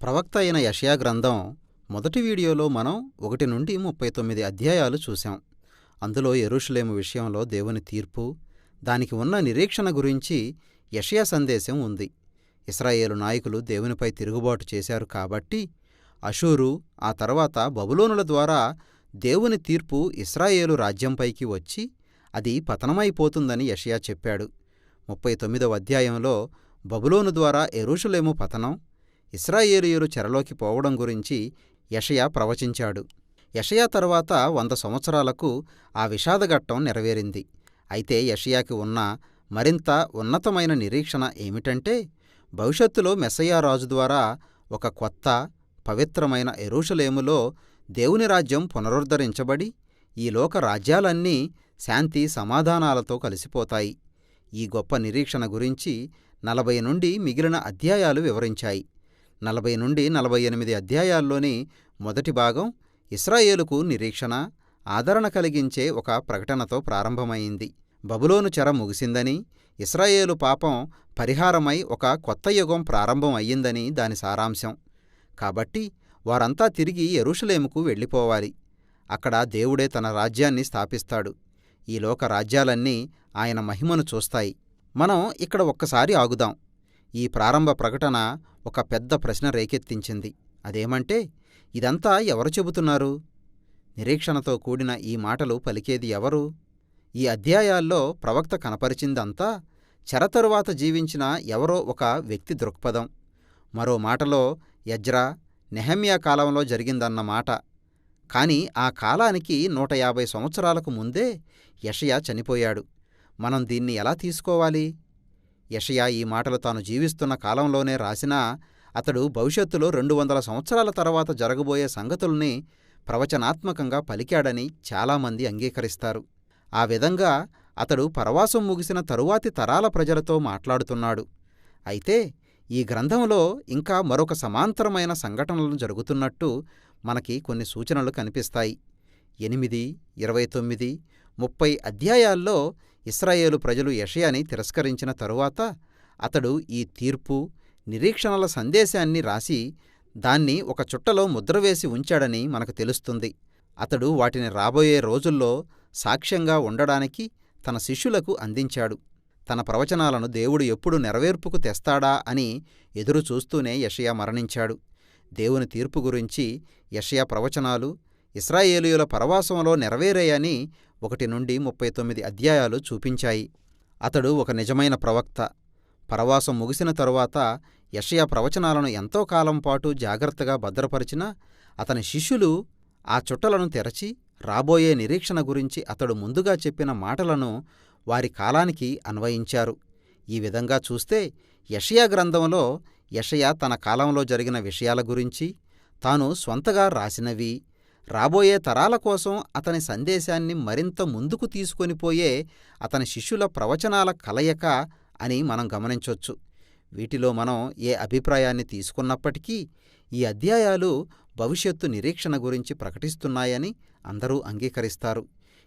ప్రవక్త అయిన యెషయా గ్రంథం మొదటి వీడియోలో మనం 1 నుండి 39 అధ్యాయాలు చూశాం. అందులో యెరూషలేము విషయంలో దేవుని తీర్పు, దానికి ఉన్న నిరీక్షణ గురించి యెషయా సందేశం ఉంది. ఇశ్రాయేలు నాయకులు దేవునిపై తిరుగుబాటు చేశారు కాబట్టి అషూరు, ఆ తర్వాత బబులోనుల ద్వారా దేవుని తీర్పు ఇశ్రాయేలు రాజ్యంపైకి వచ్చి అది పతనమైపోతుందని యెషయా చెప్పాడు. 39వ అధ్యాయంలో బబులోను ద్వారా యెరూషలేము పతనం, ఇశ్రాయేలీయులు చెరలోకి పోవడం గురించి యెషయా ప్రవచించాడు. యెషయా తరువాత 100 సంవత్సరాలకు ఆ విషాదఘట్టం నెరవేరింది. అయితే యెషయాకి ఉన్న మరింత ఉన్నతమైన నిరీక్షణ ఏమిటంటే, భవిష్యత్తులో మెస్సయ్య రాజు ద్వారా ఒక కొత్త, పవిత్రమైన యెరూషలేములో దేవుని రాజ్యం పునరుద్ధరించబడి ఈ లోక రాజ్యాలన్నీ శాంతి సమాధానాలతో కలిసిపోతాయి. ఈ గొప్ప నిరీక్షణ గురించి 40 నుండి మిగిలిన అధ్యాయాలు వివరించాయి. 40 నుండి 48 అధ్యాయాల్లోని మొదటి భాగం ఇశ్రాయేలుకు నిరీక్షణ, ఆదరణ కలిగించే ఒక ప్రకటనతో ప్రారంభమైంది. బబులోను చెర ముగిసిందని, ఇశ్రాయేలు పాపం పరిహారమై ఒక కొత్త యుగం ప్రారంభం అయ్యిందని దాని సారాంశం. కాబట్టి వారంతా తిరిగి యెరూషలేముకు వెళ్ళిపోవాలి. అక్కడ దేవుడే తన రాజ్యాన్ని స్థాపిస్తాడు. ఈ లోక రాజ్యాలన్నీ ఆయన మహిమను చూస్తాయి. మనం ఇక్కడ ఒక్కసారి ఆగుదాం. ఈ ప్రారంభ ప్రకటన ఒక పెద్ద ప్రశ్న రేకెత్తించింది. అదేమంటే, ఇదంతా ఎవరు చెబుతున్నారు? నిరీక్షణతో కూడిన ఈ మాటలు పలికేది ఎవరు? ఈ అధ్యాయాల్లో ప్రవక్త కనపరిచిందంతా చెర తరువాత జీవించిన ఎవరో ఒక వ్యక్తి దృక్పథం. మరో మాటలో ఎజ్రా, నెహెమ్యా కాలంలో జరిగిందన్న మాట. కాని ఆ కాలానికి 150 సంవత్సరాలకు ముందే యెషయా చనిపోయాడు. మనం దీన్ని ఎలా తీసుకోవాలి? యెషయా ఈ మాటలు తాను జీవిస్తున్న కాలంలోనే రాసినా అతడు భవిష్యత్తులో 200 సంవత్సరాల తర్వాత జరగబోయే సంగతుల్ని ప్రవచనాత్మకంగా పలికాడని చాలామంది అంగీకరిస్తారు. ఆ విధంగా అతడు పరవాసం ముగిసిన తరువాతి తరాల ప్రజలతో మాట్లాడుతున్నాడు. అయితే ఈ గ్రంథంలో ఇంకా మరొక సమాంతరమైన సంఘటనలు జరుగుతున్నట్టు మనకి కొన్ని సూచనలు కనిపిస్తాయి. 8, 29, 30 అధ్యాయాల్లో ఇశ్రాయేలు ప్రజలు యెషయాని తిరస్కరించిన తరువాత అతడు ఈ తీర్పు, నిరీక్షణల సందేశాన్ని రాసి దాన్ని ఒక చుట్టలో ముద్రవేసి ఉంచాడని మనకు తెలుస్తుంది. అతడు వాటిని రాబోయే రోజుల్లో సాక్ష్యంగా ఉండడానికి తన శిష్యులకు అందించాడు. తన ప్రవచనాలను దేవుడు ఎప్పుడు నెరవేర్పుకు తెస్తాడా అని ఎదురుచూస్తూనే యెషయా మరణించాడు. దేవుని తీర్పు గురించి యెషయా ప్రవచనాలు ఇశ్రాయేలీయుల పరవాసంలో నెరవేరాయని 1 నుండి 39 అధ్యాయాలు చూపించాయి. అతడు ఒక నిజమైన ప్రవక్త. పరవాసం ముగిసిన తరువాత యెషయా ప్రవచనాలను ఎంతో కాలం పాటు జాగ్రత్తగా భద్రపరిచినా అతని శిష్యులు ఆ చుట్టలను తెరచి రాబోయే నిరీక్షణ గురించి అతడు ముందుగా చెప్పిన మాటలను వారి కాలానికి అన్వయించారు. ఈ విధంగా చూస్తే యెషయా గ్రంథంలో యెషయా తన కాలంలో జరిగిన విషయాల గురించి, తాను స్వంతగా రాసినవి, రాబోయే తరాల కోసం అతని సందేశాన్ని మరింత ముందుకు తీసుకొనిపోయే అతని శిష్యుల ప్రవచనాల కలయిక అని మనం గమనించొచ్చు. వీటిలో మనం ఏ అభిప్రాయాన్ని తీసుకున్నప్పటికీ ఈ అధ్యాయాలు భవిష్యత్తు నిరీక్షణ గురించి ప్రకటిస్తున్నాయని అందరూ అంగీకరిస్తారు.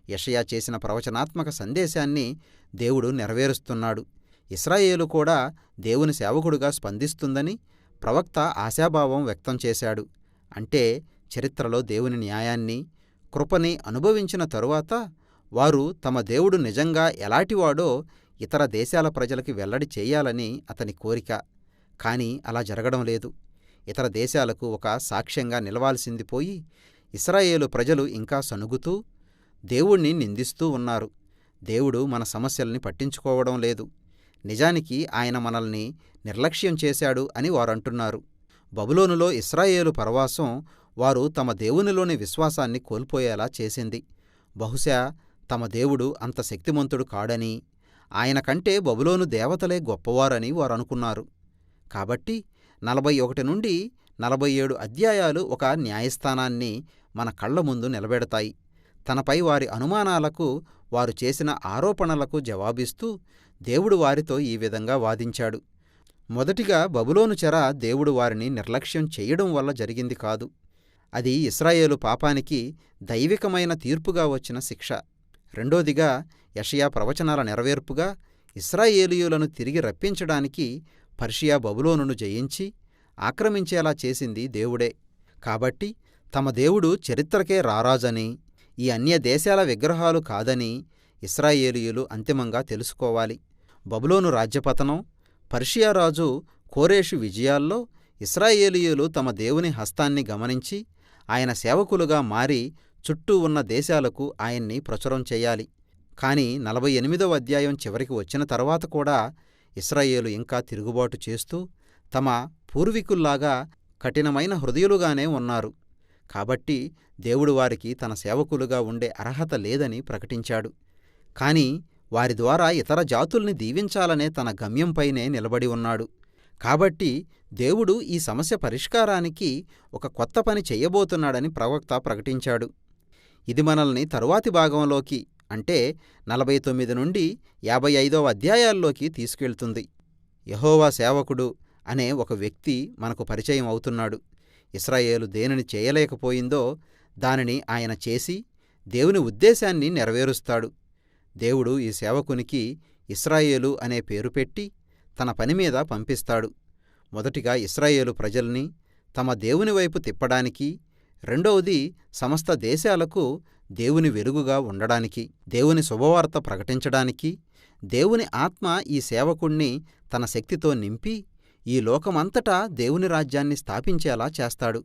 యెషయా చేసిన ప్రవచనాత్మక సందేశాన్ని దేవుడు నెరవేరుస్తున్నాడు. ఇశ్రాయేలు కూడా దేవుని సేవకుడుగా స్పందిస్తుందని ప్రవక్త ఆశాభావం వ్యక్తం చేశాడు. అంటే చరిత్రలో దేవుని న్యాయాన్ని, కృపని అనుభవించిన తరువాత వారు తమ దేవుడు నిజంగా ఎలాంటివాడో ఇతర దేశాల ప్రజలకి వెల్లడి చేయాలని అతని కోరిక. కాని అలా జరగడం లేదు. ఇతర దేశాలకు ఒక సాక్ష్యంగా నిలవాల్సింది పోయి ఇశ్రాయేలు ప్రజలు ఇంకా సణుగుతూ దేవుణ్ణి నిందిస్తూ ఉన్నారు. దేవుడు మన సమస్యల్ని పట్టించుకోవడం లేదు, నిజానికి ఆయన మనల్ని నిర్లక్ష్యం చేశాడు అని వారంటున్నారు. బబులోనులో ఇశ్రాయేలు పరవాసం వారు తమ దేవునిలోని విశ్వాసాన్ని కోల్పోయేలా చేసింది. బహుశా తమ దేవుడు అంత శక్తిమంతుడు కాడని, ఆయన కంటే బబులోను దేవతలే గొప్పవారని వారనుకున్నారు. కాబట్టి 41 నుండి 47 అధ్యాయాలు ఒక న్యాయస్థానాన్ని మన కళ్ల ముందు నిలబెడతాయి. తనపై వారి అనుమానాలకు, వారు చేసిన ఆరోపణలకు జవాబిస్తూ దేవుడు వారితో ఈ విధంగా వాదించాడు. మొదటిగా బబులోను చెర దేవుడు వారిని నిర్లక్ష్యం చెయ్యడం వల్ల జరిగింది కాదు. అది ఇశ్రాయేలు పాపానికి దైవికమైన తీర్పుగా వచ్చిన శిక్ష. రెండోదిగా యెషయా ప్రవచనాల నెరవేర్పుగా ఇశ్రాయేలీయులను తిరిగి రప్పించడానికి పర్షియా బబులోనును జయించి ఆక్రమించేలా చేసింది దేవుడే. కాబట్టి తమ దేవుడు చరిత్రకే రారాజని, ఈ అన్య దేశాల విగ్రహాలు కాదని ఇశ్రాయేలీయులు అంతిమంగా తెలుసుకోవాలి. బబులోను రాజ్యపతనం, పర్షియా రాజు కోరెషు విజయాల్లో ఇశ్రాయేలీయులు తమ దేవుని హస్తాన్ని గమనించి ఆయన సేవకులుగా మారి చుట్టూ ఉన్న దేశాలకు ఆయన్ని ప్రచురం చెయ్యాలి. కాని 48వ అధ్యాయం చివరికి వచ్చిన తర్వాత కూడా ఇశ్రాయేలు ఇంకా తిరుగుబాటు చేస్తూ తమ పూర్వీకుల్లాగా కఠినమైన హృదయులుగానే ఉన్నారు. కాబట్టి దేవుడు వారికి తన సేవకులుగా ఉండే అర్హత లేదని ప్రకటించాడు. కాని వారి ద్వారా ఇతర జాతుల్ని దీవించాలనే తన గమ్యంపైనే నిలబడి ఉన్నాడు. కాబట్టి దేవుడు ఈ సమస్య పరిష్కారానికి ఒక కొత్త పని చెయ్యబోతున్నాడని ప్రవక్త ప్రకటించాడు. ఇది మనల్ని తరువాతి భాగంలోకి, అంటే 49 నుండి 55వ అధ్యాయాల్లోకి తీసుకెళ్తుంది. యెహోవా సేవకుడు అనే ఒక వ్యక్తి మనకు పరిచయం అవుతున్నాడు. ఇశ్రాయేలు దేనిని చేయలేకపోయిందో దానిని ఆయన చేసి దేవుని ఉద్దేశాన్ని నెరవేరుస్తాడు. దేవుడు ఈ సేవకునికి ఇశ్రాయేలు అనే పేరు పెట్టి తన పనిమీద పంపిస్తాడు. మొదటిగా ఇశ్రాయేలు ప్రజల్ని తమ దేవుని వైపు తిప్పడానికి, రెండవది సమస్త దేశాలకు దేవుని వెలుగుగా ఉండడానికి, దేవుని శుభవార్త ప్రకటించడానికి దేవుని ఆత్మ ఈ సేవకుణ్ణి తన శక్తితో నింపి ఈ లోకమంతటా దేవుని రాజ్యాన్ని స్థాపించేలా చేస్తాడు.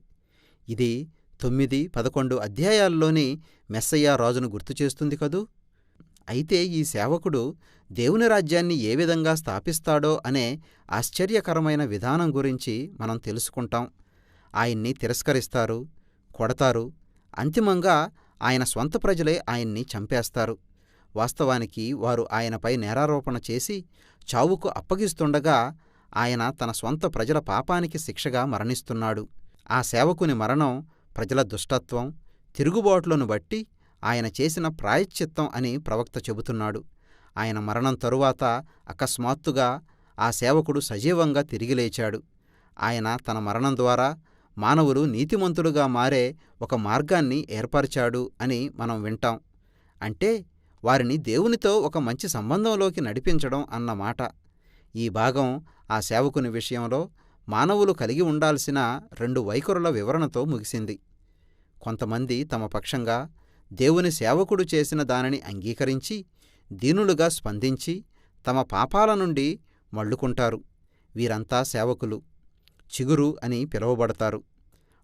ఇది 9, 11 అధ్యాయాల్లోని మెస్సయ్య రాజును గుర్తుచేస్తుంది కదూ. అయితే ఈ సేవకుడు దేవుని రాజ్యాన్ని ఏ విధంగా స్థాపిస్తాడో అనే ఆశ్చర్యకరమైన విధానం గురించి మనం తెలుసుకుంటాం. ఆయన్ని తిరస్కరిస్తారు, కొడతారు, అంతిమంగా ఆయన స్వంత ప్రజలే ఆయన్ని చంపేస్తారు. వాస్తవానికి వారు ఆయనపై నేరారోపణ చేసి చావుకు అప్పగిస్తుండగా ఆయన తన స్వంత ప్రజల పాపానికి శిక్షగా మరణిస్తున్నాడు. ఆ సేవకుని మరణం ప్రజల దుష్టత్వం, తిరుగుబాట్లను బట్టి ఆయన చేసిన ప్రాయశ్చిత్తం అని ప్రవక్త చెబుతున్నాడు. ఆయన మరణం తరువాత అకస్మాత్తుగా ఆ సేవకుడు సజీవంగా తిరిగి లేచాడు. ఆయన తన మరణం ద్వారా మానవులు నీతిమంతులుగా మారే ఒక మార్గాన్ని ఏర్పరిచాడు అని మనం వింటాం. అంటే వారిని దేవునితో ఒక మంచి సంబంధంలోకి నడిపించడం అన్నమాట. ఈ భాగం ఆ సేవకుని విషయంలో మానవులు కలిగి ఉండాల్సిన 2 వైఖరుల వివరణతో ముగిసింది. కొంతమంది తమ పక్షంగా దేవుని సేవకుడు చేసిన దానిని అంగీకరించి దీనులుగా స్పందించి తమ పాపాల నుండి మళ్ళుకుంటారు. వీరంతా సేవకులు, చిగురు అని పిలువబడతారు.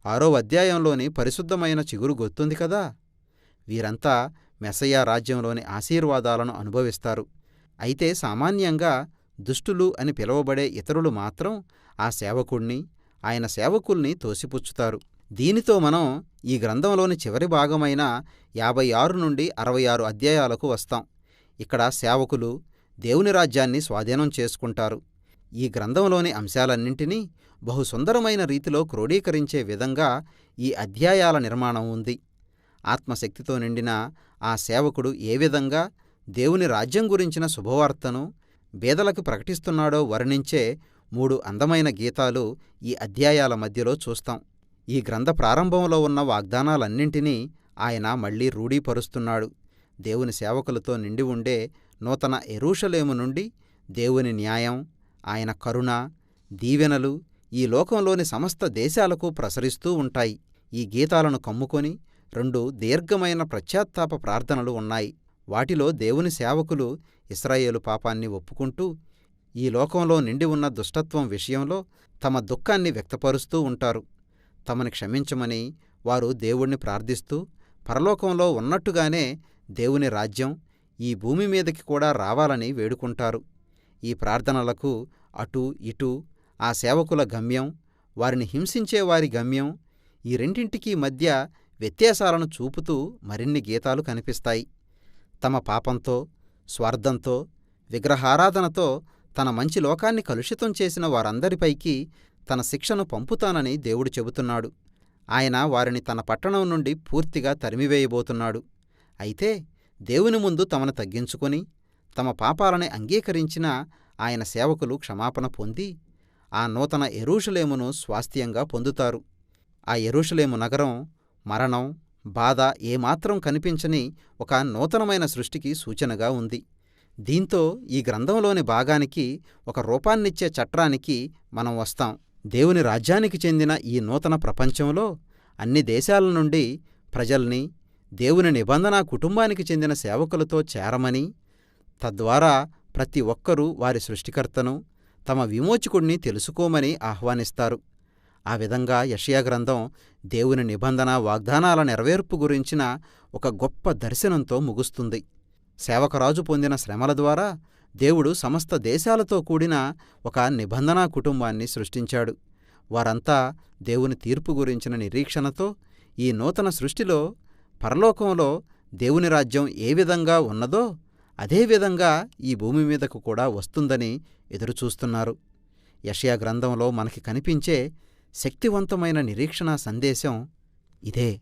6వ అధ్యాయంలోని పరిశుద్ధమైన చిగురు గుర్తుంది కదా. వీరంతా మెస్సయ్య రాజ్యంలోని ఆశీర్వాదాలను అనుభవిస్తారు. అయితే సామాన్యంగా దుష్టులు అని పిలువబడే ఇతరులు మాత్రం ఆ సేవకుణ్ణి, ఆయన సేవకుల్ని తోసిపుచ్చుతారు. దీనితో మనం ఈ గ్రంథంలోని చివరి భాగమైన 56 నుండి 66 అధ్యాయాలకు వస్తాం. ఇక్కడ సేవకులు దేవుని రాజ్యాన్ని స్వాధీనం చేసుకుంటారు. ఈ గ్రంథంలోని అంశాలన్నింటినీ బహుసుందరమైన రీతిలో క్రోడీకరించే విధంగా ఈ అధ్యాయాల నిర్మాణం ఉంది. ఆత్మశక్తితో నిండిన ఆ సేవకుడు ఏ విధంగా దేవుని రాజ్యం గురించిన శుభవార్తను బేదలకు ప్రకటిస్తున్నాడో వర్ణించే 3 అందమైన గీతాలు ఈ అధ్యాయాల మధ్యలో చూస్తాం. ఈ గ్రంథ ప్రారంభంలో ఉన్న వాగ్దానాలన్నింటినీ ఆయన మళ్లీ రూఢీపరుస్తున్నాడు. దేవుని సేవకులతో నిండి ఉండే నూతన యెరూషలేము నుండి దేవుని న్యాయం, ఆయన కరుణ, దీవెనలు ఈ లోకంలోని సమస్త దేశాలకు ప్రసరిస్తూ ఉంటాయి. ఈ గీతాలను కమ్ముకొని 2 దీర్ఘమైన పశ్చాత్తాప ప్రార్థనలు ఉన్నాయి. వాటిలో దేవుని సేవకులు ఇశ్రాయేలు పాపాన్ని ఒప్పుకుంటూ ఈ లోకంలో నిండి ఉన్న దుష్టత్వం విషయంలో తమ దుఃఖాన్ని వ్యక్తపరుస్తూ ఉంటారు. తమని క్షమించమని వారు దేవుణ్ణి ప్రార్థిస్తూ పరలోకంలో ఉన్నట్టుగానే దేవుని రాజ్యం ఈ భూమి మీదకి కూడా రావాలని వేడుకుంటారు. ఈ ప్రార్థనలకు అటూ ఇటూ ఆ సేవకుల గమ్యం, వారిని హింసించే వారి గమ్యం, ఈ రెండింటికీ మధ్య వ్యత్యాసాలను చూపుతూ మరిన్ని గీతాలు కనిపిస్తాయి. తమ పాపంతో, స్వార్థంతో, విగ్రహారాధనతో తన మంచి లోకాన్ని కలుషితం చేసిన వారందరిపైకి తన శిక్షను పంపుతానని దేవుడు చెబుతున్నాడు. ఆయన వారిని తన పట్టణం నుండి పూర్తిగా తరిమివేయబోతున్నాడు. అయితే దేవుని ముందు తమను తగ్గించుకొని తమ పాపాలని అంగీకరించిన ఆయన సేవకులు క్షమాపణ పొంది ఆ నూతన యెరూషలేమును స్వాస్థ్యంగా పొందుతారు. ఆ యెరూషలేము నగరం మరణం, బాధ ఏమాత్రం కనిపించని ఒక నూతనమైన సృష్టికి సూచనగా ఉంది. దీంతో ఈ గ్రంథంలోని భాగానికి ఒక రూపాన్నిచ్చే చట్రానికి మనం వస్తాం. దేవుని రాజ్యానికి చెందిన ఈ నూతన ప్రపంచంలో అన్ని దేశాల నుండి ప్రజల్ని దేవుని నిబంధన కుటుంబానికి చెందిన సేవకులతో చేరమని, తద్వారా ప్రతి ఒక్కరూ వారి సృష్టికర్తను, తమ విమోచకుడిని తెలుసుకోమని ఆహ్వానిస్తారు. ఆ విధంగా యెషయా గ్రంథం దేవుని నిబంధన వాగ్దానాల నెరవేర్పు గురించిన ఒక గొప్ప దర్శనంతో ముగుస్తుంది. సేవకరాజు పొందిన శ్రమల ద్వారా దేవుడు సమస్త దేశాలతో కూడిన ఒక నిబంధనా కుటుంబాన్ని సృష్టించాడు. వారంతా దేవుని తీర్పు గురించిన నిరీక్షణతో ఈ నూతన సృష్టిలో, పరలోకంలో దేవుని రాజ్యం ఏ విధంగా ఉన్నదో అదేవిధంగా ఈ భూమి మీదకు కూడా వస్తుందని ఎదురుచూస్తున్నారు. యెషయా గ్రంథంలో మనకి కనిపించే శక్తివంతమైన నిరీక్షణ సందేశం ఇదే.